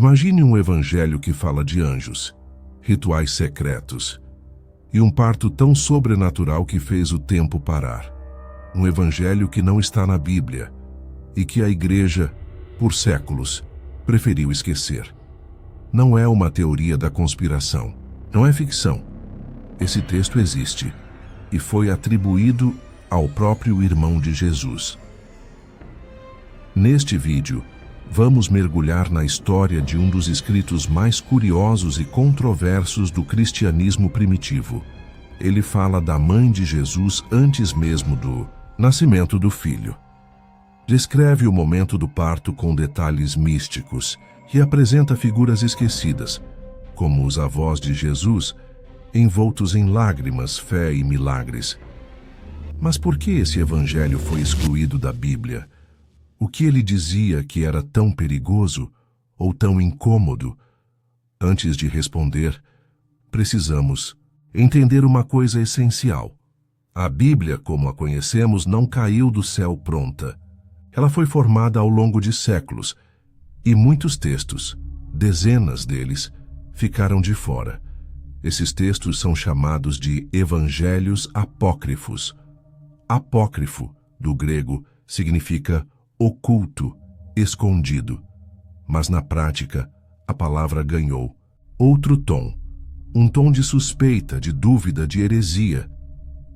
Imagine um evangelho que fala de anjos, rituais secretos e um parto tão sobrenatural que fez o tempo parar. Um evangelho que não está na Bíblia e que a igreja, por séculos, preferiu esquecer. Não é uma teoria da conspiração, não é ficção. Esse texto existe e foi atribuído ao próprio irmão de Jesus. Neste vídeo, vamos mergulhar na história de um dos escritos mais curiosos e controversos do cristianismo primitivo. Ele fala da mãe de Jesus antes mesmo do nascimento do filho. Descreve o momento do parto com detalhes místicos e apresenta figuras esquecidas, como os avós de Jesus, envoltos em lágrimas, fé e milagres. Mas por que esse evangelho foi excluído da Bíblia? O que ele dizia que era tão perigoso ou tão incômodo? Antes de responder, precisamos entender uma coisa essencial. A Bíblia, como a conhecemos, não caiu do céu pronta. Ela foi formada ao longo de séculos, e muitos textos, dezenas deles, ficaram de fora. Esses textos são chamados de evangelhos apócrifos. Apócrifo, do grego, significa oculto, escondido. Mas na prática, a palavra ganhou outro tom, um tom de suspeita, de dúvida, de heresia.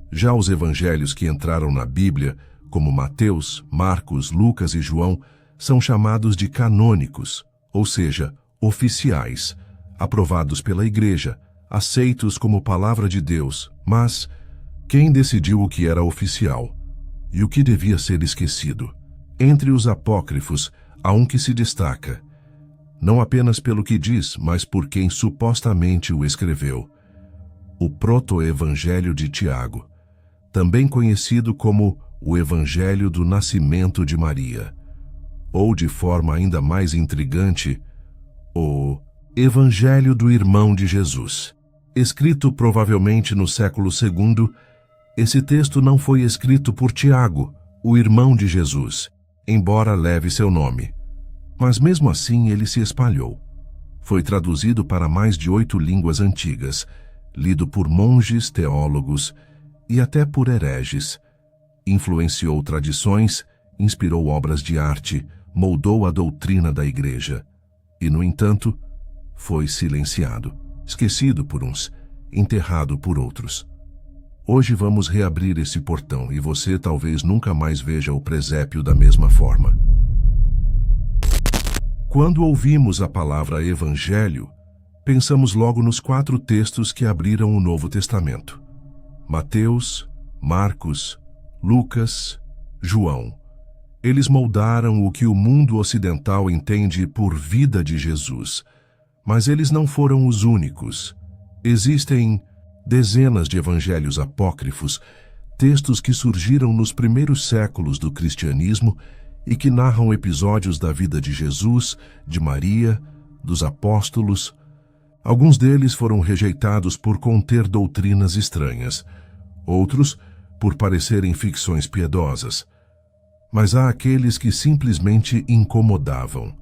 Já os evangelhos que entraram na Bíblia, como Mateus, Marcos, Lucas e João, são chamados de canônicos, ou seja, oficiais, aprovados pela Igreja, aceitos como palavra de Deus. Mas quem decidiu o que era oficial e o que devia ser esquecido? Entre os apócrifos, há um que se destaca, não apenas pelo que diz, mas por quem supostamente o escreveu. O proto-evangelho de Tiago, também conhecido como o Evangelho do Nascimento de Maria, ou de forma ainda mais intrigante, o Evangelho do Irmão de Jesus. Escrito provavelmente no século II, esse texto não foi escrito por Tiago, o irmão de Jesus, embora leve seu nome. Mas mesmo assim ele se espalhou. Foi traduzido para mais de 8 línguas antigas, lido por monges, teólogos e até por hereges. Influenciou tradições, inspirou obras de arte, moldou a doutrina da Igreja. E, no entanto, foi silenciado, esquecido por uns, enterrado por outros. Hoje vamos reabrir esse portão e você talvez nunca mais veja o presépio da mesma forma. Quando ouvimos a palavra Evangelho, pensamos logo nos 4 textos que abriram o Novo Testamento: Mateus, Marcos, Lucas, João. Eles moldaram o que o mundo ocidental entende por vida de Jesus. Mas eles não foram os únicos. Existem dezenas de evangelhos apócrifos, textos que surgiram nos primeiros séculos do cristianismo e que narram episódios da vida de Jesus, de Maria, dos apóstolos. Alguns deles foram rejeitados por conter doutrinas estranhas, outros por parecerem ficções piedosas. Mas há aqueles que simplesmente incomodavam.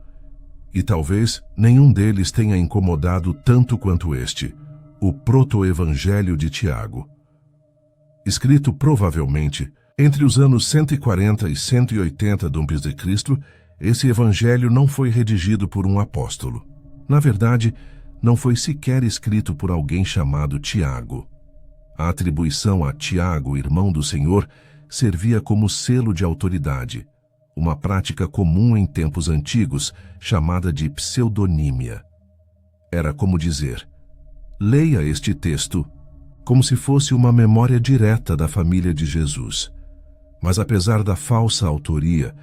E talvez nenhum deles tenha incomodado tanto quanto este, o proto-evangelho de Tiago. Escrito provavelmente entre os anos 140 e 180 d.C., esse evangelho não foi redigido por um apóstolo. Na verdade, não foi sequer escrito por alguém chamado Tiago. A atribuição a Tiago, irmão do Senhor, servia como selo de autoridade, uma prática comum em tempos antigos, chamada de pseudonímia. Era como dizer: leia este texto, como se fosse uma memória direta da família de Jesus. Mas apesar da falsa autoria,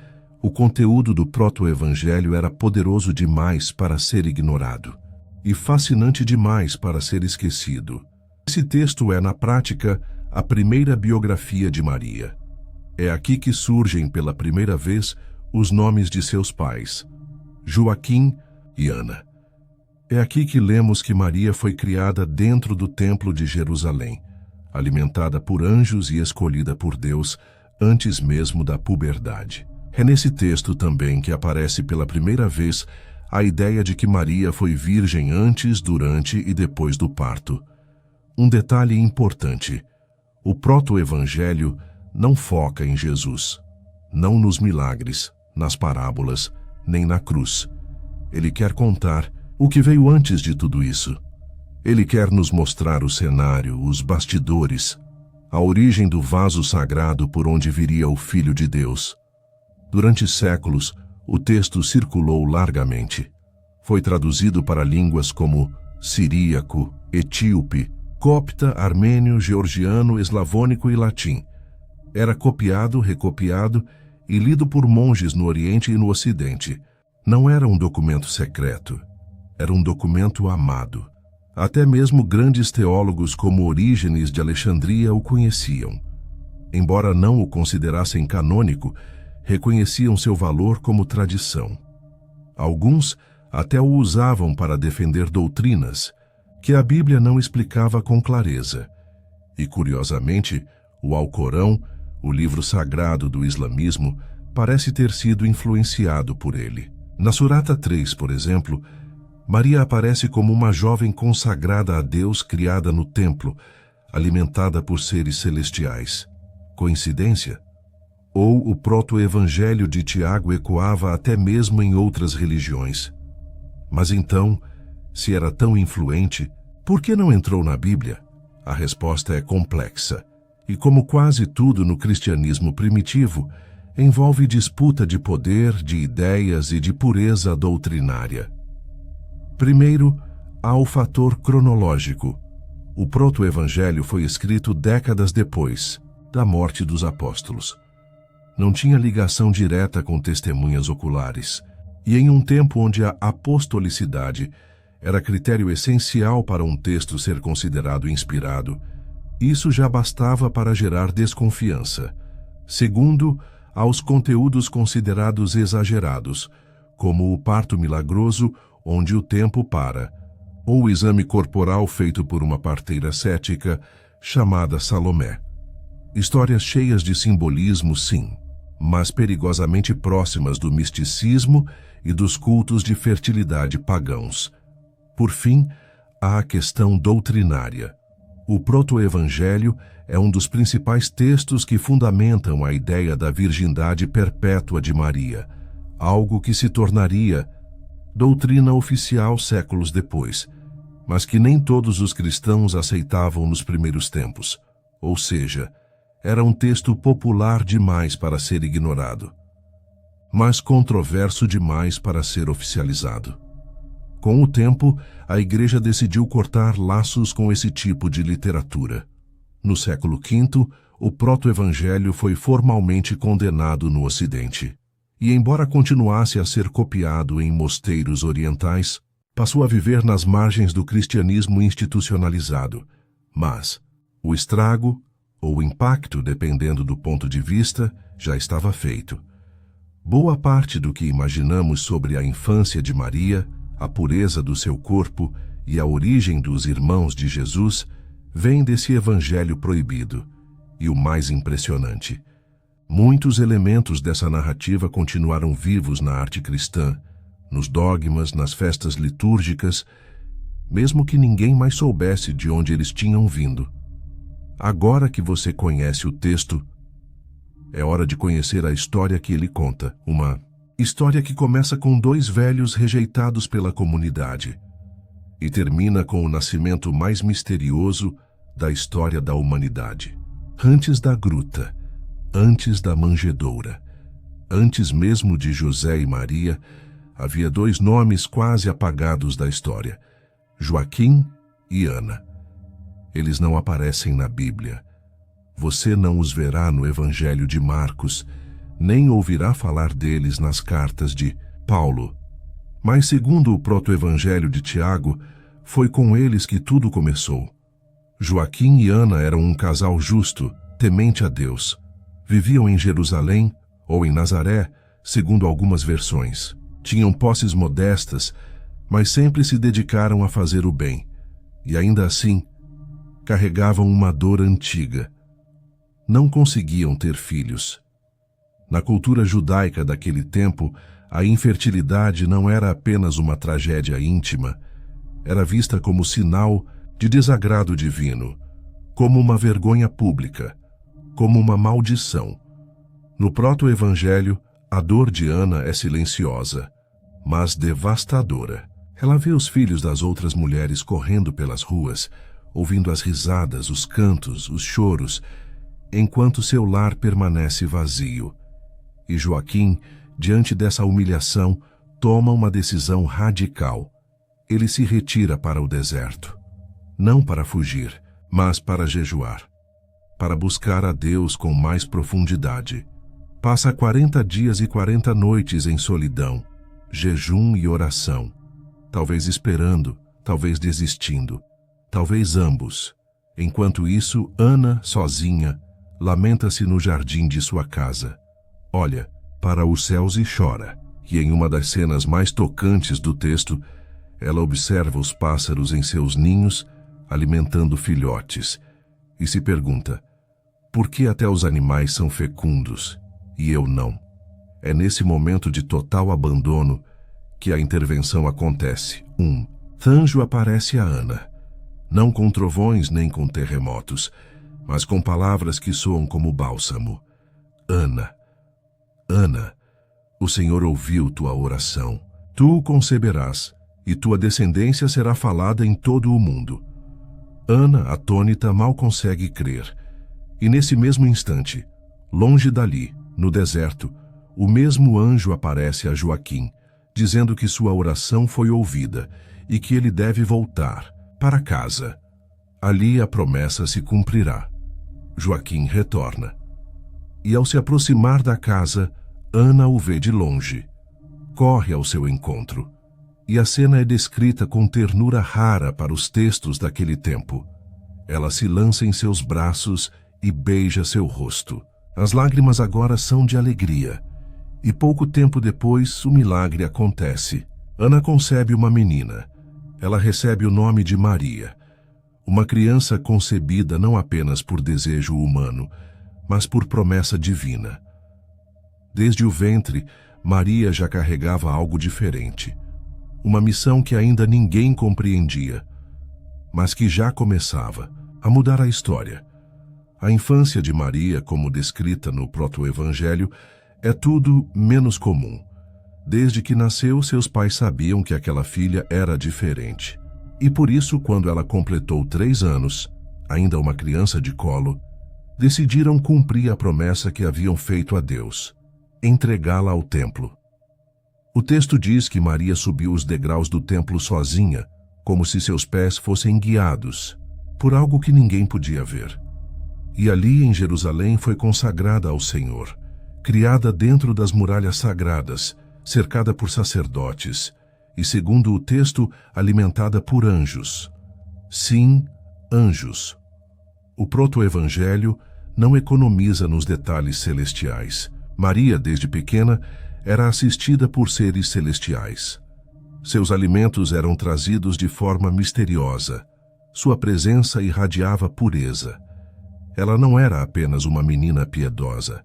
o conteúdo do proto-evangelho era poderoso demais para ser ignorado e fascinante demais para ser esquecido. Esse texto é, na prática, a primeira biografia de Maria. É aqui que surgem pela primeira vez os nomes de seus pais, Joaquim e Ana. É aqui que lemos que Maria foi criada dentro do templo de Jerusalém, alimentada por anjos e escolhida por Deus antes mesmo da puberdade. É nesse texto também que aparece pela primeira vez a ideia de que Maria foi virgem antes, durante e depois do parto. Um detalhe importante: o proto-evangelho não foca em Jesus, não nos milagres, nas parábolas, nem na cruz. Ele quer contar o que veio antes de tudo isso. Ele quer nos mostrar o cenário, os bastidores, a origem do vaso sagrado por onde viria o Filho de Deus. Durante séculos, o texto circulou largamente. Foi traduzido para línguas como siríaco, etíope, copta, armênio, georgiano, eslavônico e latim. Era copiado, recopiado e lido por monges no Oriente e no Ocidente. Não era um documento secreto, era um documento amado. Até mesmo grandes teólogos como Orígenes de Alexandria o conheciam. Embora não o considerassem canônico, reconheciam seu valor como tradição. Alguns até o usavam para defender doutrinas que a Bíblia não explicava com clareza. E, curiosamente, o Alcorão, o livro sagrado do islamismo, parece ter sido influenciado por ele. Na Surata 3, por exemplo, Maria aparece como uma jovem consagrada a Deus criada no templo, alimentada por seres celestiais. Coincidência? Ou o proto-evangelho de Tiago ecoava até mesmo em outras religiões? Mas então, se era tão influente, por que não entrou na Bíblia? A resposta é complexa. E como quase tudo no cristianismo primitivo, envolve disputa de poder, de ideias e de pureza doutrinária. Primeiro, há o fator cronológico. O proto-evangelho foi escrito décadas depois da morte dos apóstolos. Não tinha ligação direta com testemunhas oculares, e em um tempo onde a apostolicidade era critério essencial para um texto ser considerado inspirado, isso já bastava para gerar desconfiança. Segundo, há os conteúdos considerados exagerados, como o parto milagroso, onde o tempo para, ou o exame corporal feito por uma parteira cética, chamada Salomé. Histórias cheias de simbolismo, sim, mas perigosamente próximas do misticismo e dos cultos de fertilidade pagãos. Por fim, há a questão doutrinária. O proto-evangelho é um dos principais textos que fundamentam a ideia da virgindade perpétua de Maria, algo que se tornaria doutrina oficial séculos depois, mas que nem todos os cristãos aceitavam nos primeiros tempos. Ou seja, era um texto popular demais para ser ignorado, mas controverso demais para ser oficializado. Com o tempo, a Igreja decidiu cortar laços com esse tipo de literatura. No século V, o proto-evangelho foi formalmente condenado no Ocidente. E, embora continuasse a ser copiado em mosteiros orientais, passou a viver nas margens do cristianismo institucionalizado. Mas o estrago, ou o impacto, dependendo do ponto de vista, já estava feito. Boa parte do que imaginamos sobre a infância de Maria, a pureza do seu corpo e a origem dos irmãos de Jesus vem desse evangelho proibido. E o mais impressionante: muitos elementos dessa narrativa continuaram vivos na arte cristã, nos dogmas, nas festas litúrgicas, mesmo que ninguém mais soubesse de onde eles tinham vindo. Agora que você conhece o texto, é hora de conhecer a história que ele conta. Uma história que começa com dois velhos rejeitados pela comunidade e termina com o nascimento mais misterioso da história da humanidade. Antes da gruta, antes da manjedoura, antes mesmo de José e Maria, havia dois nomes quase apagados da história: Joaquim e Ana. Eles não aparecem na Bíblia. Você não os verá no Evangelho de Marcos, nem ouvirá falar deles nas cartas de Paulo. Mas, segundo o proto-evangelho de Tiago, foi com eles que tudo começou. Joaquim e Ana eram um casal justo, temente a Deus. Viviam em Jerusalém ou em Nazaré, segundo algumas versões. Tinham posses modestas, mas sempre se dedicaram a fazer o bem. E ainda assim, carregavam uma dor antiga. Não conseguiam ter filhos. Na cultura judaica daquele tempo, A infertilidade não era apenas uma tragédia íntima, era vista como sinal de desagrado divino, como uma vergonha pública, como uma maldição. No proto-evangelho, a dor de Ana é silenciosa, mas devastadora. Ela vê os filhos das outras mulheres correndo pelas ruas, ouvindo as risadas, os cantos, os choros, enquanto seu lar permanece vazio. E Joaquim, diante dessa humilhação, toma uma decisão radical. Ele se retira para o deserto, não para fugir, mas para jejuar, para buscar a Deus com mais profundidade. Passa 40 dias e 40 noites em solidão, jejum e oração, talvez esperando, talvez desistindo, talvez ambos. Enquanto isso, Ana, sozinha, lamenta-se no jardim de sua casa. Olha para os céus e chora. E em uma das cenas mais tocantes do texto, ela observa os pássaros em seus ninhos, alimentando filhotes, e se pergunta: por que até os animais são fecundos e eu não? É nesse momento de total abandono que a intervenção acontece. Anjo aparece a Ana, não com trovões nem com terremotos, mas com palavras que soam como bálsamo. Ana, Ana, o Senhor ouviu tua oração. Tu o conceberás, e tua descendência será falada em todo o mundo. Ana, atônita, mal consegue crer. E nesse mesmo instante, longe dali, no deserto, o mesmo anjo aparece a Joaquim, dizendo que sua oração foi ouvida e que ele deve voltar para casa. Ali a promessa se cumprirá. Joaquim retorna. E ao se aproximar da casa, Ana o vê de longe. Corre ao seu encontro. E a cena é descrita com ternura rara para os textos daquele tempo. Ela se lança em seus braços e beija seu rosto. As lágrimas agora são de alegria. E pouco tempo depois, o milagre acontece. Ana concebe uma menina. Ela recebe o nome de Maria. Uma criança concebida não apenas por desejo humano, mas por promessa divina. Desde o ventre, Maria já carregava algo diferente. Uma missão que ainda ninguém compreendia, mas que já começava a mudar a história. A infância de Maria, como descrita no proto-evangelho, é tudo menos comum. Desde que nasceu, seus pais sabiam que aquela filha era diferente. E por isso, quando ela completou 3 anos, ainda uma criança de colo, decidiram cumprir a promessa que haviam feito a Deus: entregá-la ao templo. O texto diz que Maria subiu os degraus do templo sozinha, como se seus pés fossem guiados por algo que ninguém podia ver. E ali em Jerusalém foi consagrada ao Senhor, criada dentro das muralhas sagradas, cercada por sacerdotes, e segundo o texto, alimentada por anjos. Sim, anjos. O proto-evangelho não economiza nos detalhes celestiais. Maria, desde pequena, era assistida por seres celestiais. Seus alimentos eram trazidos de forma misteriosa. Sua presença irradiava pureza. Ela não era apenas uma menina piedosa.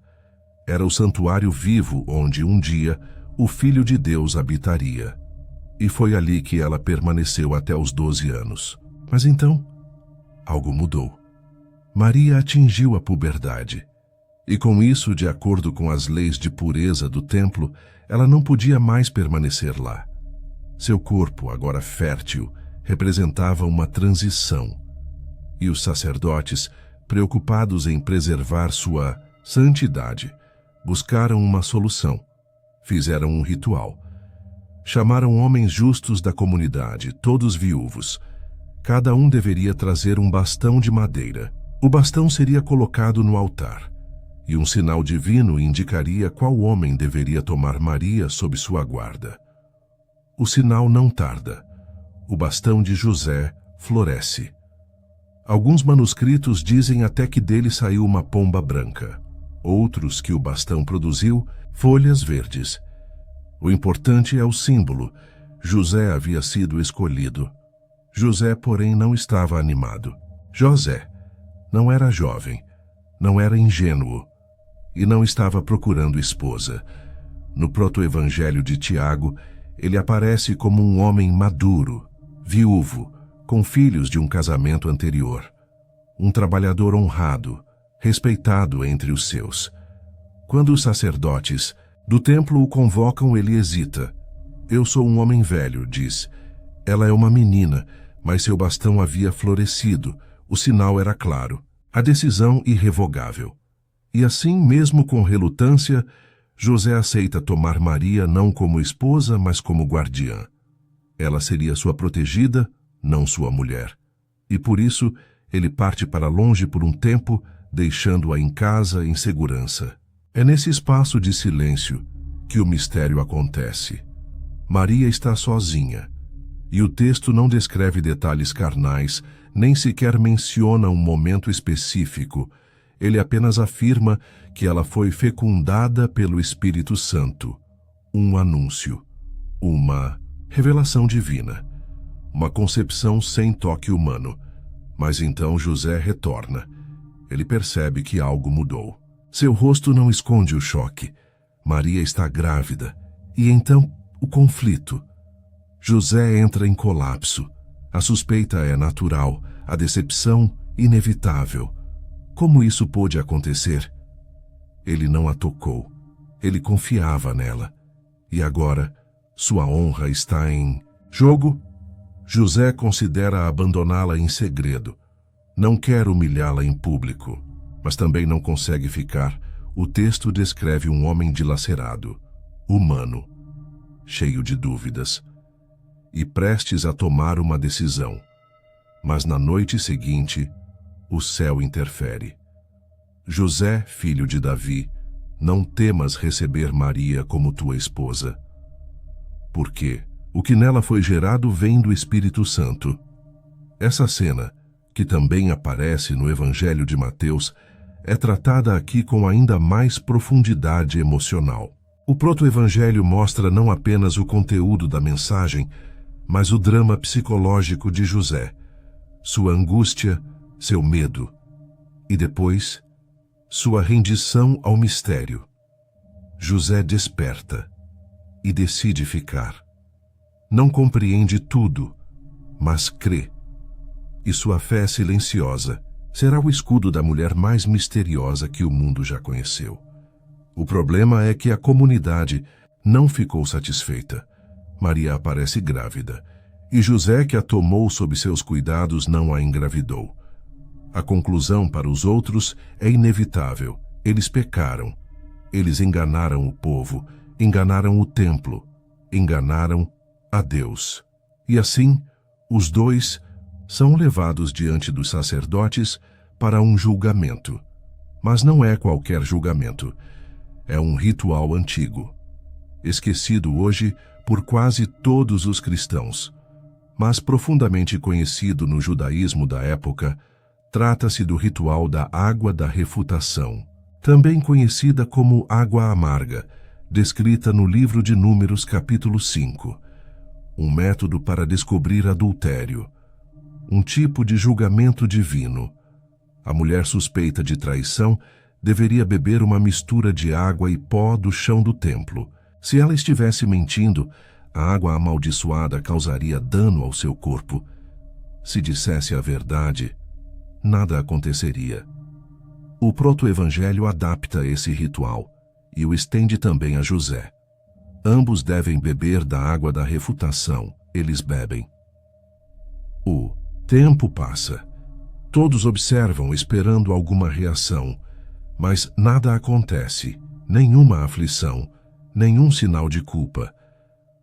Era o santuário vivo onde, um dia, o Filho de Deus habitaria. E foi ali que ela permaneceu até os 12 anos. Mas então, algo mudou. Maria atingiu a puberdade. E com isso, de acordo com as leis de pureza do templo, ela não podia mais permanecer lá. Seu corpo, agora fértil, representava uma transição. E os sacerdotes, preocupados em preservar sua santidade, buscaram uma solução. Fizeram um ritual. Chamaram homens justos da comunidade, todos viúvos. Cada um deveria trazer um bastão de madeira. O bastão seria colocado no altar, e um sinal divino indicaria qual homem deveria tomar Maria sob sua guarda. O sinal não tarda. O bastão de José floresce. Alguns manuscritos dizem até que dele saiu uma pomba branca. Outros que o bastão produziu folhas verdes. O importante é o símbolo. José havia sido escolhido. José, porém, não estava animado. José não era jovem, não era ingênuo e não estava procurando esposa. No proto-evangelho de Tiago, ele aparece como um homem maduro, viúvo, com filhos de um casamento anterior. Um trabalhador honrado, respeitado entre os seus. Quando os sacerdotes do templo o convocam, ele hesita. Eu sou um homem velho, diz. Ela é uma menina, mas seu bastão havia florescido. O sinal era claro. A decisão irrevogável. E assim, mesmo com relutância, José aceita tomar Maria não como esposa, mas como guardiã. Ela seria sua protegida, não sua mulher. E por isso, ele parte para longe por um tempo, deixando-a em casa em segurança. É nesse espaço de silêncio que o mistério acontece. Maria está sozinha, e o texto não descreve detalhes carnais, nem sequer menciona um momento específico. Ele apenas afirma que ela foi fecundada pelo Espírito Santo. Um anúncio, uma revelação divina, uma concepção sem toque humano. Mas então José retorna. Ele percebe que algo mudou. Seu rosto não esconde o choque. Maria está grávida. E então, o conflito. José entra em colapso. A suspeita é natural, a decepção inevitável. Como isso pôde acontecer? Ele não a tocou. Ele confiava nela. E agora, sua honra está em jogo? José considera abandoná-la em segredo. Não quer humilhá-la em público, mas também não consegue ficar. O texto descreve um homem dilacerado, humano, cheio de dúvidas, e prestes a tomar uma decisão. Mas na noite seguinte, o céu interfere. José, filho de Davi, não temas receber Maria como tua esposa. Porque o que nela foi gerado vem do Espírito Santo. Essa cena, que também aparece no Evangelho de Mateus, é tratada aqui com ainda mais profundidade emocional. O proto-evangelho mostra não apenas o conteúdo da mensagem, mas o drama psicológico de José, sua angústia, seu medo, e depois, sua rendição ao mistério. José desperta e decide ficar. Não compreende tudo, mas crê. E sua fé silenciosa será o escudo da mulher mais misteriosa que o mundo já conheceu. O problema é que a comunidade não ficou satisfeita. Maria aparece grávida, e José, que a tomou sob seus cuidados, não a engravidou. A conclusão para os outros é inevitável. Eles pecaram. Eles enganaram o povo, enganaram o templo, enganaram a Deus. E assim, os dois são levados diante dos sacerdotes para um julgamento. Mas não é qualquer julgamento. É um ritual antigo, esquecido hoje por quase todos os cristãos, mas profundamente conhecido no judaísmo da época. Trata-se do ritual da água da refutação, também conhecida como água amarga, descrita no livro de Números capítulo 5. Um método para descobrir adultério, um tipo de julgamento divino. A mulher suspeita de traição deveria beber uma mistura de água e pó do chão do templo. Se ela estivesse mentindo, a água amaldiçoada causaria dano ao seu corpo. Se dissesse a verdade, nada aconteceria. O proto-evangelho adapta esse ritual e o estende também a José. Ambos devem beber da água da refutação. Eles bebem. O tempo passa. Todos observam, esperando alguma reação, mas nada acontece, nenhuma aflição, nenhum sinal de culpa.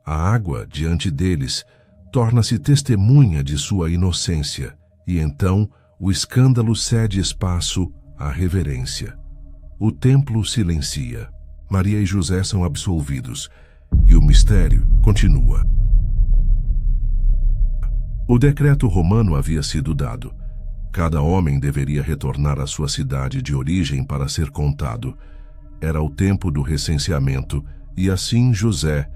A água, diante deles, torna-se testemunha de sua inocência, e então o escândalo cede espaço à reverência. O templo silencia. Maria e José são absolvidos, e o mistério continua. O decreto romano havia sido dado. Cada homem deveria retornar à sua cidade de origem para ser contado. Era o tempo do recenseamento, e assim José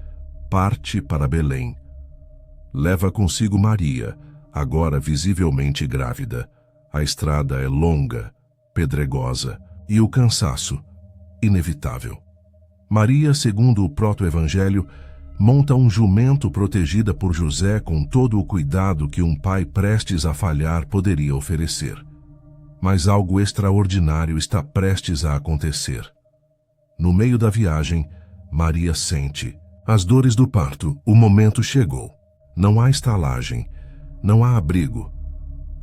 parte para Belém. Leva consigo Maria, agora visivelmente grávida. A estrada é longa, pedregosa, e o cansaço, inevitável. Maria, segundo o proto-evangelho, monta um jumento protegida por José com todo o cuidado que um pai prestes a falhar poderia oferecer. Mas algo extraordinário está prestes a acontecer. No meio da viagem, Maria sente as dores do parto. O momento chegou. Não há estalagem, não há abrigo.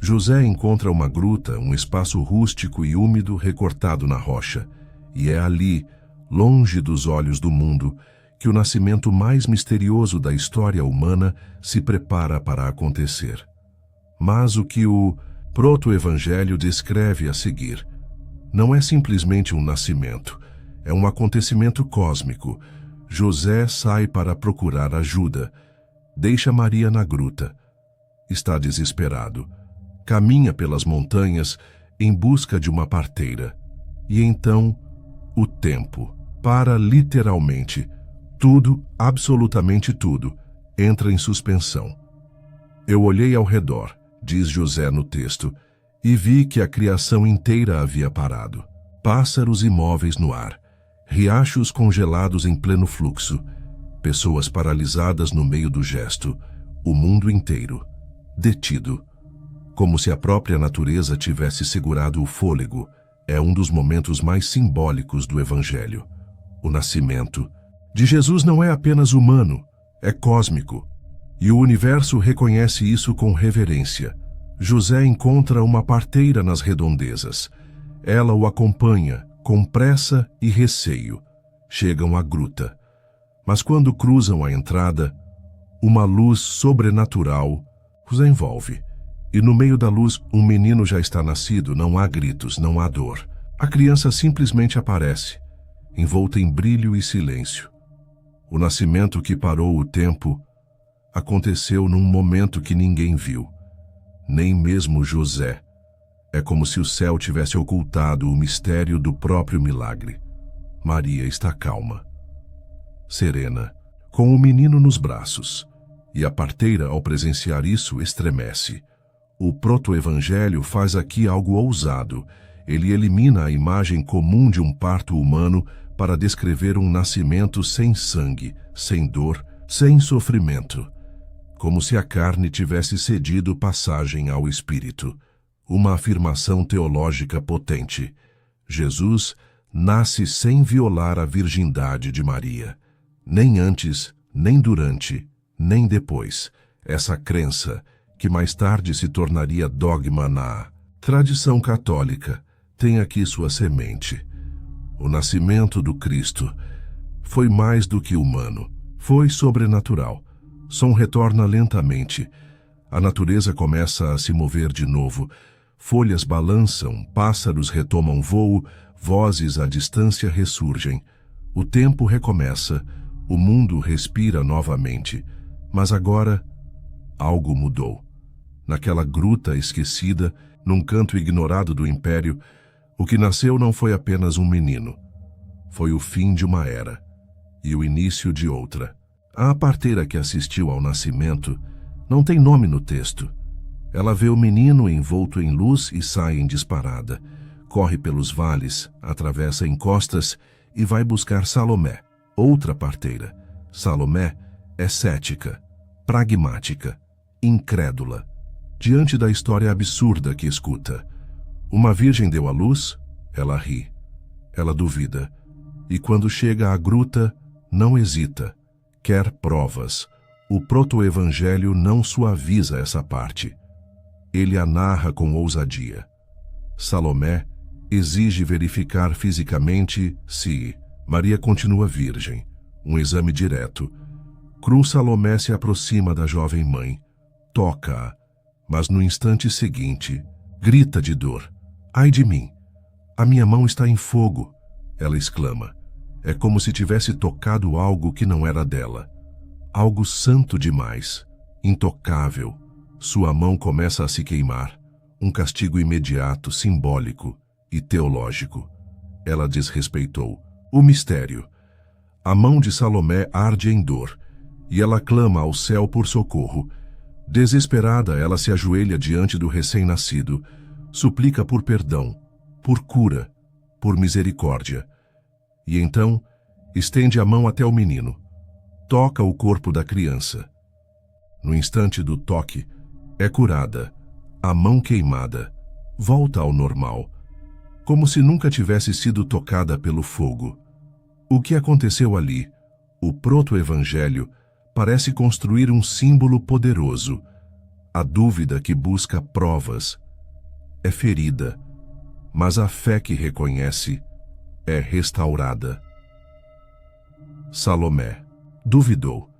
José encontra uma gruta, um espaço rústico e úmido recortado na rocha, e é ali, longe dos olhos do mundo, que o nascimento mais misterioso da história humana se prepara para acontecer. Mas o que o proto-evangelho descreve a seguir não é simplesmente um nascimento, é um acontecimento cósmico. José sai para procurar ajuda, deixa Maria na gruta. Está desesperado. Caminha pelas montanhas em busca de uma parteira. E então, o tempo para literalmente. Tudo, absolutamente tudo, entra em suspensão. Eu olhei ao redor, diz José no texto, e vi que a criação inteira havia parado. Pássaros imóveis no ar, riachos congelados em pleno fluxo, pessoas paralisadas no meio do gesto, o mundo inteiro, detido. Como se a própria natureza tivesse segurado o fôlego. É um dos momentos mais simbólicos do Evangelho. O nascimento de Jesus não é apenas humano, é cósmico. E o universo reconhece isso com reverência. José encontra uma parteira nas redondezas. Ela o acompanha, com pressa e receio. Chegam à gruta. Mas quando cruzam a entrada, uma luz sobrenatural os envolve. E no meio da luz, um menino já está nascido, não há gritos, não há dor. A criança simplesmente aparece, envolta em brilho e silêncio. O nascimento que parou o tempo aconteceu num momento que ninguém viu, nem mesmo José. É como se o céu tivesse ocultado o mistério do próprio milagre. Maria está calma, serena, com o menino nos braços, e a parteira, ao presenciar isso, estremece. O proto-evangelho faz aqui algo ousado. Ele elimina a imagem comum de um parto humano para descrever um nascimento sem sangue, sem dor, sem sofrimento. Como se a carne tivesse cedido passagem ao espírito. Uma afirmação teológica potente. Jesus nasce sem violar a virgindade de Maria. Nem antes, nem durante, nem depois. Essa crença, que mais tarde se tornaria dogma na tradição católica, tem aqui sua semente. O nascimento do Cristo foi mais do que humano, foi sobrenatural. Som retorna lentamente. A natureza começa a se mover de novo. Folhas balançam, pássaros retomam voo, vozes à distância ressurgem. O tempo recomeça, o mundo respira novamente. Mas agora, algo mudou. Naquela gruta esquecida, num canto ignorado do império, o que nasceu não foi apenas um menino. Foi o fim de uma era e o início de outra. A parteira que assistiu ao nascimento não tem nome no texto. Ela vê o menino envolto em luz e sai em disparada. Corre pelos vales, atravessa encostas e vai buscar Salomé, outra parteira. Salomé é cética, pragmática, incrédula. Diante da história absurda que escuta. Uma virgem deu à luz, ela ri. Ela duvida. E quando chega à gruta, não hesita. Quer provas. O proto-evangelho não suaviza essa parte. Ele a narra com ousadia. Salomé exige verificar fisicamente se Maria continua virgem. Um exame direto. Cruz Salomé se aproxima da jovem mãe. Toca-a. Mas no instante seguinte, grita de dor. Ai de mim! A minha mão está em fogo! Ela exclama. É como se tivesse tocado algo que não era dela. Algo santo demais, intocável. Sua mão começa a se queimar. Um castigo imediato, simbólico e teológico. Ela desrespeitou o mistério. A mão de Salomé arde em dor, e ela clama ao céu por socorro. Desesperada, ela se ajoelha diante do recém-nascido, suplica por perdão, por cura, por misericórdia. E então, Estende a mão até o menino. Toca o corpo da criança. No instante do toque, é curada. A mão queimada volta ao normal, como se nunca tivesse sido tocada pelo fogo. O que aconteceu ali, o proto-evangelho, parece construir um símbolo poderoso. A dúvida que busca provas é ferida, mas a fé que reconhece é restaurada. Salomé duvidou,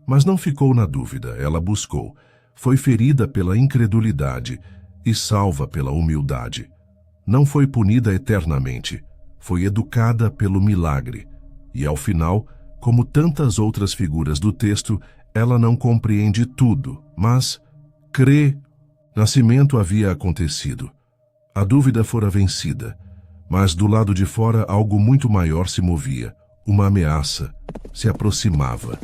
mas não ficou na dúvida, ela buscou. Foi ferida pela incredulidade e salva pela humildade. Não foi punida eternamente, foi educada pelo milagre. E ao final, como tantas outras figuras do texto, ela não compreende tudo, mas crê. Nascimento havia acontecido. A dúvida fora vencida, mas do lado de fora algo muito maior se movia. Uma ameaça se aproximava.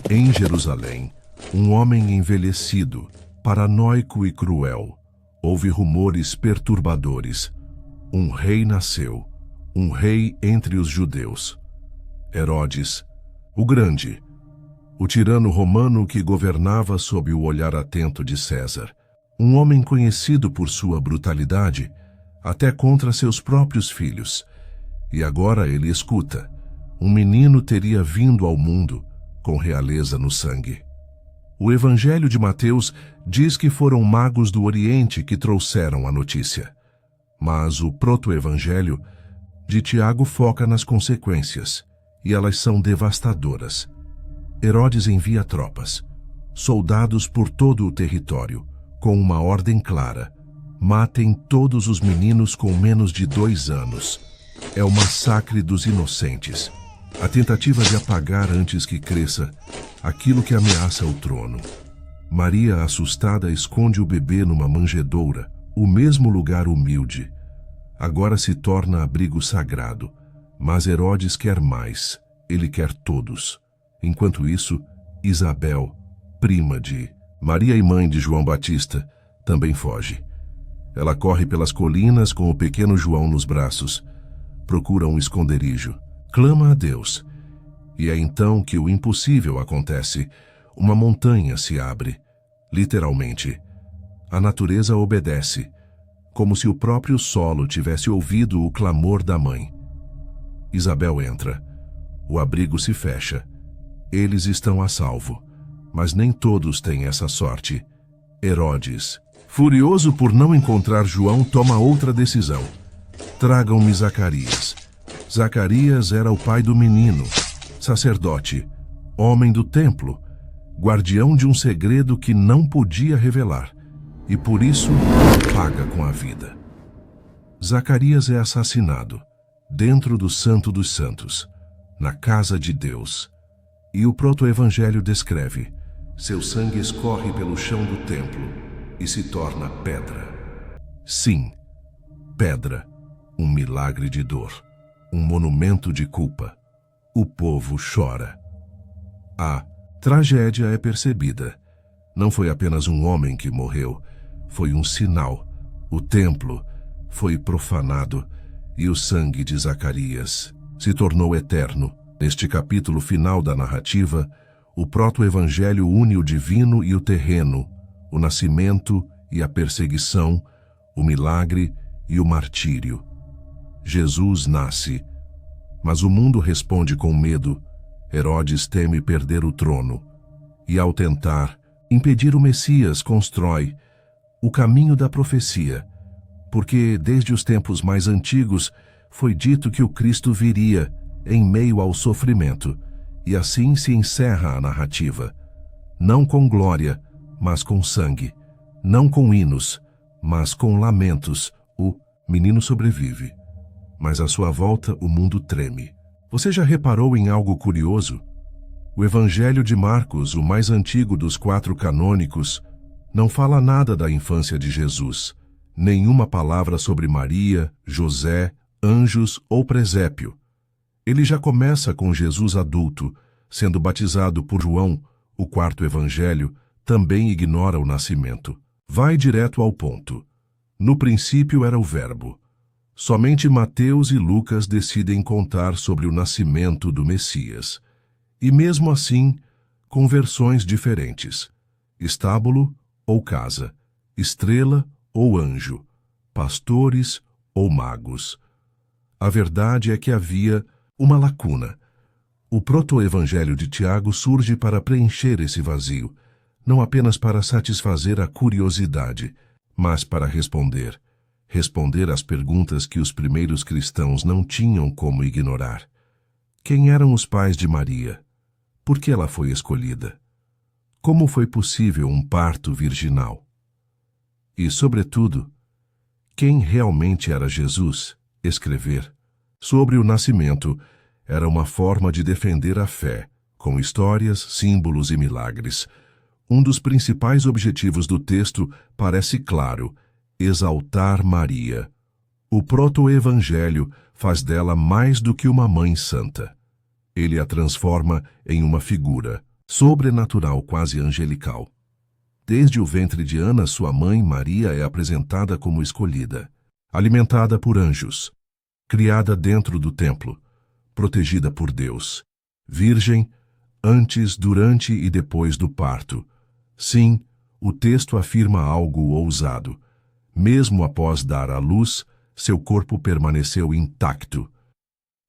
Em Jerusalém, um homem envelhecido, paranoico e cruel. Houve rumores perturbadores. Um rei nasceu, um rei entre os judeus. Herodes, o Grande, o tirano romano que governava sob o olhar atento de César. Um homem conhecido por sua brutalidade, até contra seus próprios filhos. E agora ele escuta: um menino teria vindo ao mundo com realeza no sangue. O Evangelho de Mateus diz que foram magos do Oriente que trouxeram a notícia. Mas o proto-evangelho de Tiago foca nas consequências, e elas são devastadoras. Herodes envia tropas, soldados por todo o território, com uma ordem clara: matem todos os meninos com menos de 2 anos. É o massacre dos inocentes. A tentativa de apagar antes que cresça aquilo que ameaça o trono. Maria, assustada, esconde o bebê numa manjedoura, o mesmo lugar humilde. Agora se torna abrigo sagrado, mas Herodes quer mais, ele quer todos. Enquanto isso, Isabel, prima de Maria e mãe de João Batista, também foge. Ela corre pelas colinas com o pequeno João nos braços, procura um esconderijo. Clama a Deus, e é então que o impossível acontece. Uma montanha se abre, literalmente. A natureza obedece, como se o próprio solo tivesse ouvido o clamor da mãe. Isabel entra. O abrigo se fecha. Eles estão a salvo, mas nem todos têm essa sorte. Herodes, furioso por não encontrar João, toma outra decisão. Tragam-me Zacarias. Zacarias era o pai do menino, sacerdote, homem do templo, guardião de um segredo que não podia revelar, e por isso paga com a vida. Zacarias é assassinado, dentro do Santo dos Santos, na casa de Deus. E o proto-evangelho descreve: seu sangue escorre pelo chão do templo e se torna pedra. Sim, pedra, um milagre de dor. Um monumento de culpa. O povo chora. A tragédia é percebida. Não foi apenas um homem que morreu, foi um sinal. O templo foi profanado e o sangue de Zacarias se tornou eterno. Neste capítulo final da narrativa, o proto-evangelho une o divino e o terreno, o nascimento e a perseguição, o milagre e o martírio. Jesus nasce, mas o mundo responde com medo. Herodes teme perder o trono, e ao tentar impedir o Messias, constrói o caminho da profecia, porque desde os tempos mais antigos foi dito que o Cristo viria em meio ao sofrimento, e assim se encerra a narrativa. Não com glória, mas com sangue. Não com hinos, mas com lamentos. O menino sobrevive, mas à sua volta o mundo treme. Você já reparou em algo curioso? O Evangelho de Marcos, o mais antigo dos 4 canônicos, não fala nada da infância de Jesus, nenhuma palavra sobre Maria, José, anjos ou presépio. Ele já começa com Jesus adulto, sendo batizado por João, o 4º evangelho, também ignora o nascimento. Vai direto ao ponto. No princípio era o Verbo. Somente Mateus e Lucas decidem contar sobre o nascimento do Messias. E mesmo assim, com versões diferentes. Estábulo ou casa, estrela ou anjo, pastores ou magos. A verdade é que havia uma lacuna. O proto-evangelho de Tiago surge para preencher esse vazio, não apenas para satisfazer a curiosidade, mas para responder às perguntas que os primeiros cristãos não tinham como ignorar. Quem eram os pais de Maria? Por que ela foi escolhida? Como foi possível um parto virginal? E, sobretudo, quem realmente era Jesus? Escrever sobre o nascimento era uma forma de defender a fé, com histórias, símbolos e milagres. Um dos principais objetivos do texto parece claro: exaltar Maria. O proto-evangelho faz dela mais do que uma mãe santa. Ele a transforma em uma figura sobrenatural, quase angelical. Desde o ventre de Ana, sua mãe, Maria, é apresentada como escolhida, alimentada por anjos, criada dentro do templo, protegida por Deus, virgem antes, durante e depois do parto. Sim, o texto afirma algo ousado. Mesmo após dar à luz, seu corpo permaneceu intacto.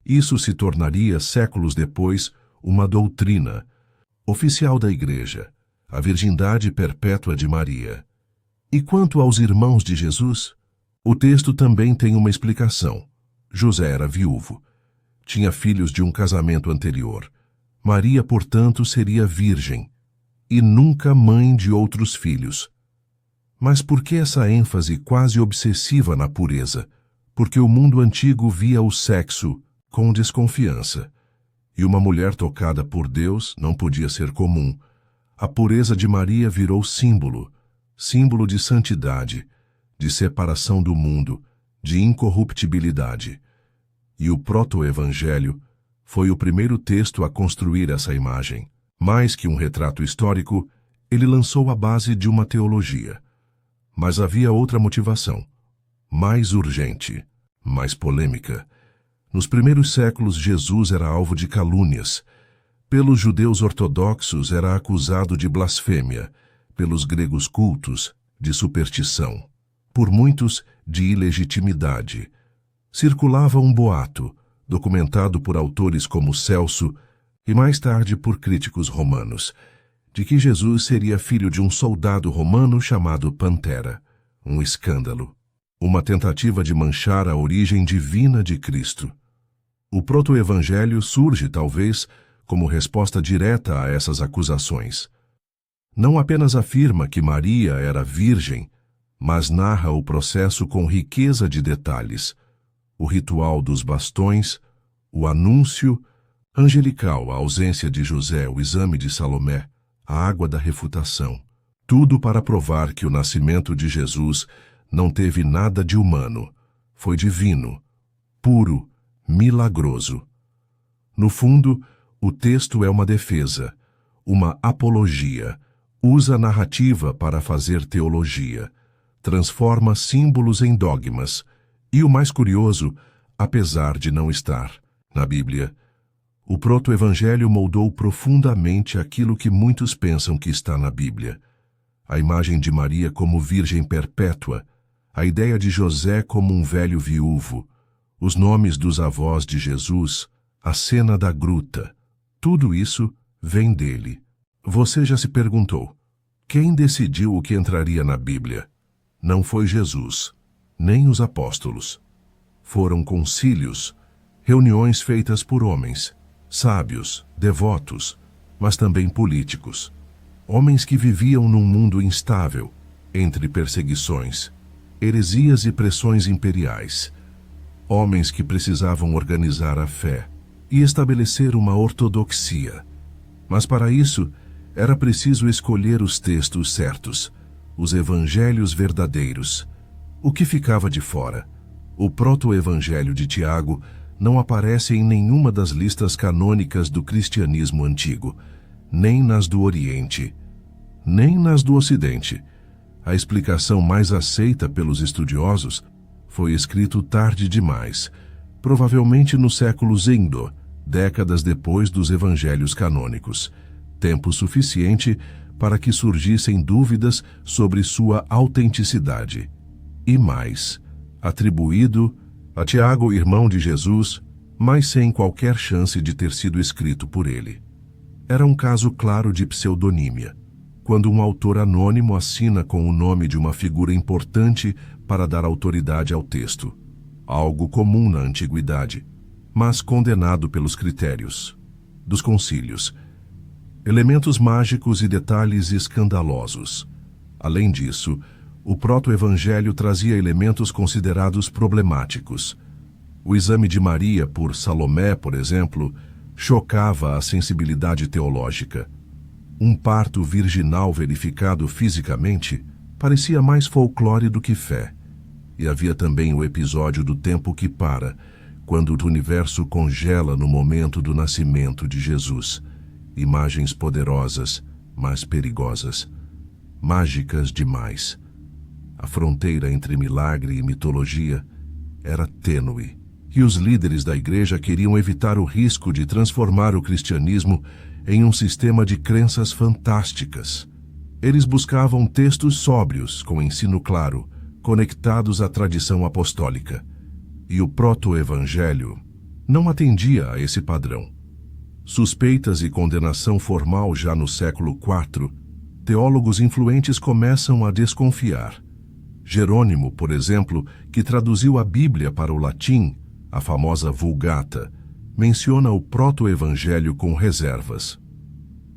Isso se tornaria, séculos depois, uma doutrina oficial da Igreja, a virgindade perpétua de Maria. E quanto aos irmãos de Jesus? O texto também tem uma explicação. José era viúvo. Tinha filhos de um casamento anterior. Maria, portanto, seria virgem, e nunca mãe de outros filhos. Mas por que essa ênfase quase obsessiva na pureza? Porque o mundo antigo via o sexo com desconfiança. E uma mulher tocada por Deus não podia ser comum. A pureza de Maria virou símbolo de santidade, de separação do mundo, de incorruptibilidade. E o proto-evangelho foi o primeiro texto a construir essa imagem. Mais que um retrato histórico, ele lançou a base de uma teologia. Mas havia outra motivação, mais urgente, mais polêmica. Nos primeiros séculos, Jesus era alvo de calúnias. Pelos judeus ortodoxos, era acusado de blasfêmia. Pelos gregos cultos, de superstição. Por muitos, de ilegitimidade. Circulava um boato, documentado por autores como Celso e mais tarde por críticos romanos, de que Jesus seria filho de um soldado romano chamado Pantera. Um escândalo. Uma tentativa de manchar a origem divina de Cristo. O proto-evangelho surge, talvez, como resposta direta a essas acusações. Não apenas afirma que Maria era virgem, mas narra o processo com riqueza de detalhes. O ritual dos bastões, o anúncio angelical, a ausência de José, o exame de Salomé, a água da refutação. Tudo para provar que o nascimento de Jesus não teve nada de humano. Foi divino, puro, milagroso. No fundo, o texto é uma defesa, uma apologia. Usa a narrativa para fazer teologia. Transforma símbolos em dogmas. E o mais curioso, apesar de não estar na Bíblia, o proto-evangelho moldou profundamente aquilo que muitos pensam que está na Bíblia. A imagem de Maria como virgem perpétua, a ideia de José como um velho viúvo, os nomes dos avós de Jesus, a cena da gruta, tudo isso vem dele. Você já se perguntou, quem decidiu o que entraria na Bíblia? Não foi Jesus, nem os apóstolos. Foram concílios, reuniões feitas por homens, sábios, devotos, mas também políticos. Homens que viviam num mundo instável, entre perseguições, heresias e pressões imperiais. Homens que precisavam organizar a fé e estabelecer uma ortodoxia. Mas para isso, era preciso escolher os textos certos, os evangelhos verdadeiros. O que ficava de fora? O proto-evangelho de Tiago não aparece em nenhuma das listas canônicas do cristianismo antigo, nem nas do Oriente. nem nas do Ocidente. A explicação mais aceita pelos estudiosos foi escrito tarde demais, provavelmente no século Zendo, décadas depois dos evangelhos canônicos, tempo suficiente para que surgissem dúvidas sobre sua autenticidade. E mais, atribuído a Tiago, irmão de Jesus, mas sem qualquer chance de ter sido escrito por ele. Era um caso claro de pseudonímia, quando um autor anônimo assina com o nome de uma figura importante para dar autoridade ao texto, algo comum na antiguidade, mas condenado pelos critérios dos concílios, elementos mágicos e detalhes escandalosos. Além disso, o proto-evangelho trazia elementos considerados problemáticos. O exame de Maria por Salomé, por exemplo, chocava a sensibilidade teológica. Um parto virginal verificado fisicamente parecia mais folclore do que fé. E havia também o episódio do tempo que para, quando o universo congela no momento do nascimento de Jesus. Imagens poderosas, mas perigosas. Mágicas demais. A fronteira entre milagre e mitologia era tênue, e os líderes da igreja queriam evitar o risco de transformar o cristianismo em um sistema de crenças fantásticas. Eles buscavam textos sóbrios, com ensino claro, conectados à tradição apostólica. E o proto-evangelho não atendia a esse padrão. Suspeitas e condenação formal já no século IV, teólogos influentes começam a desconfiar. Jerônimo, por exemplo, que traduziu a Bíblia para o latim, a famosa Vulgata, menciona o proto-evangelho com reservas.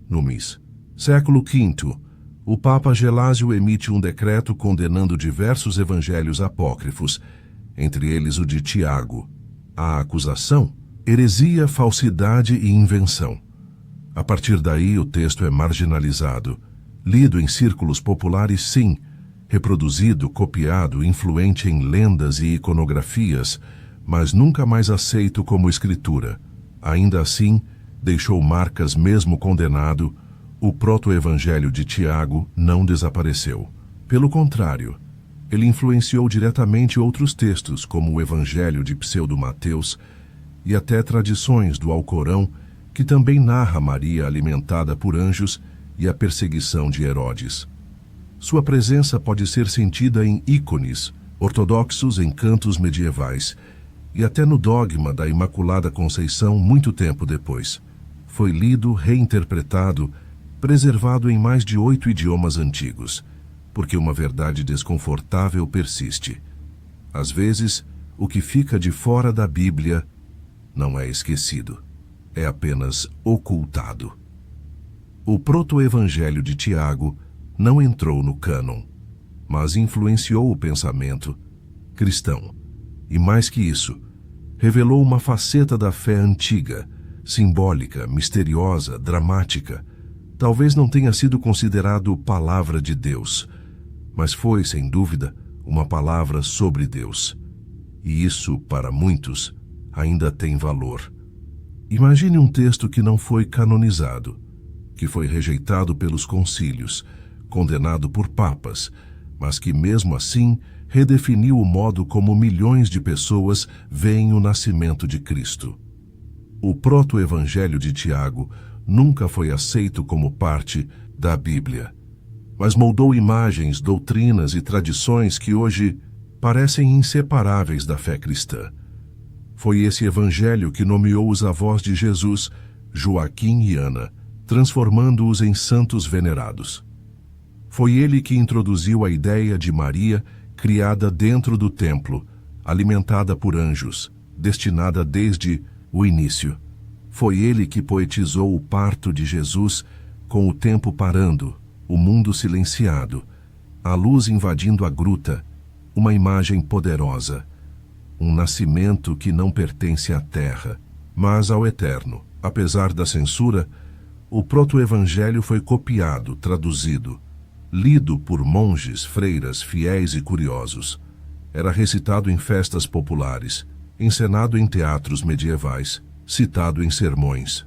No século V, o Papa Gelásio emite um decreto condenando diversos evangelhos apócrifos, entre eles o de Tiago. A acusação? Heresia, falsidade e invenção. A partir daí, o texto é marginalizado, lido em círculos populares, sim, reproduzido, copiado, influente em lendas e iconografias, mas nunca mais aceito como escritura. Ainda assim, deixou marcas mesmo condenado, o proto-evangelho de Tiago não desapareceu. Pelo contrário, ele influenciou diretamente outros textos, como o Evangelho de Pseudo-Mateus e até tradições do Alcorão, que também narra Maria alimentada por anjos e a perseguição de Herodes. Sua presença pode ser sentida em ícones ortodoxos, em cantos medievais e até no dogma da Imaculada Conceição muito tempo depois. Foi lido, reinterpretado, preservado em mais de 8 idiomas antigos, porque uma verdade desconfortável persiste. Às vezes, o que fica de fora da Bíblia não é esquecido, é apenas ocultado. O proto-evangelho de Tiago não entrou no cânon, mas influenciou o pensamento cristão. E mais que isso, revelou uma faceta da fé antiga, simbólica, misteriosa, dramática. Talvez não tenha sido considerado palavra de Deus, mas foi, sem dúvida, uma palavra sobre Deus. E isso, para muitos, ainda tem valor. Imagine um texto que não foi canonizado, que foi rejeitado pelos concílios, condenado por papas, mas que mesmo assim redefiniu o modo como milhões de pessoas veem o nascimento de Cristo. O proto-evangelho de Tiago nunca foi aceito como parte da Bíblia, mas moldou imagens, doutrinas e tradições que hoje parecem inseparáveis da fé cristã. Foi esse evangelho que nomeou os avós de Jesus, Joaquim e Ana, transformando-os em santos venerados. Foi ele que introduziu a ideia de Maria criada dentro do templo, alimentada por anjos, destinada desde o início. Foi ele que poetizou o parto de Jesus com o tempo parando, o mundo silenciado, a luz invadindo a gruta, uma imagem poderosa, um nascimento que não pertence à terra, mas ao eterno. Apesar da censura, o proto-evangelho foi copiado, traduzido, lido por monges, freiras, fiéis e curiosos. Era recitado em festas populares, encenado em teatros medievais, citado em sermões.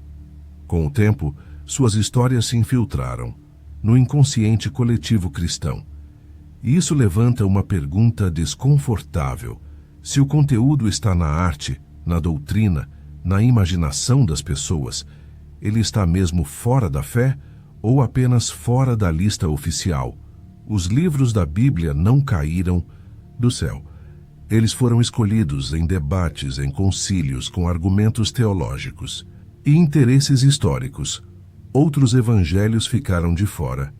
Com o tempo, suas histórias se infiltraram, no inconsciente coletivo cristão. E isso levanta uma pergunta desconfortável: se o conteúdo está na arte, na doutrina, na imaginação das pessoas, ele está mesmo fora da fé ou apenas fora da lista oficial? Os livros da Bíblia não caíram do céu. Eles foram escolhidos em debates, em concílios, com argumentos teológicos e interesses históricos. Outros evangelhos ficaram de fora,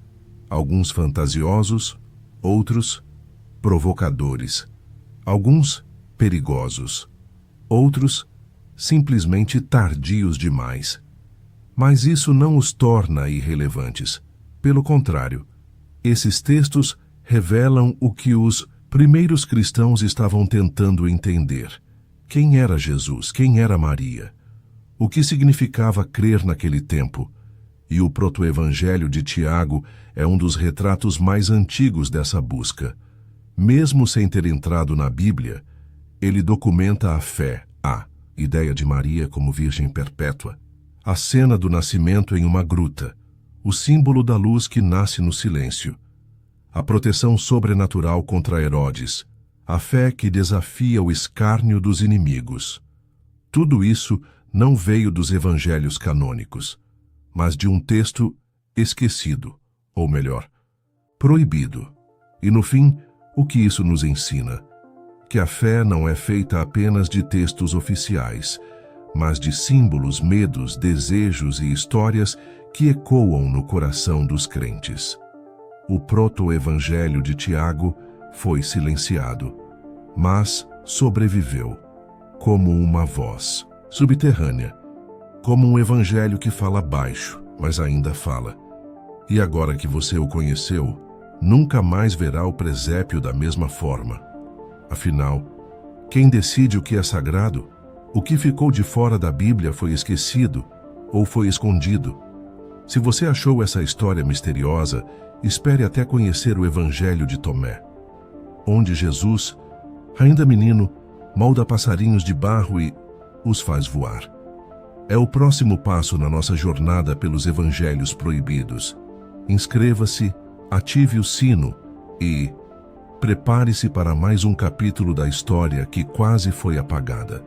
alguns fantasiosos, outros provocadores, alguns perigosos, outros simplesmente tardios demais. Mas isso não os torna irrelevantes. Pelo contrário, esses textos revelam o que os primeiros cristãos estavam tentando entender: quem era Jesus, quem era Maria, o que significava crer naquele tempo. E o proto-evangelho de Tiago é um dos retratos mais antigos dessa busca. Mesmo sem ter entrado na Bíblia, ele documenta a fé, a ideia de Maria como virgem perpétua, a cena do nascimento em uma gruta, o símbolo da luz que nasce no silêncio, a proteção sobrenatural contra Herodes, a fé que desafia o escárnio dos inimigos. Tudo isso não veio dos evangelhos canônicos, mas de um texto esquecido, ou melhor, proibido. E no fim, o que isso nos ensina? Que a fé não é feita apenas de textos oficiais, mas de símbolos, medos, desejos e histórias que ecoam no coração dos crentes. O proto-evangelho de Tiago foi silenciado, mas sobreviveu, como uma voz subterrânea, como um evangelho que fala baixo, mas ainda fala. E agora que você o conheceu, nunca mais verá o presépio da mesma forma. Afinal, quem decide o que é sagrado? O que ficou de fora da Bíblia foi esquecido ou foi escondido? Se você achou essa história misteriosa, espere até conhecer o Evangelho de Tomé, onde Jesus, ainda menino, molda passarinhos de barro e os faz voar. É o próximo passo na nossa jornada pelos Evangelhos proibidos. Inscreva-se, ative o sino e prepare-se para mais um capítulo da história que quase foi apagada.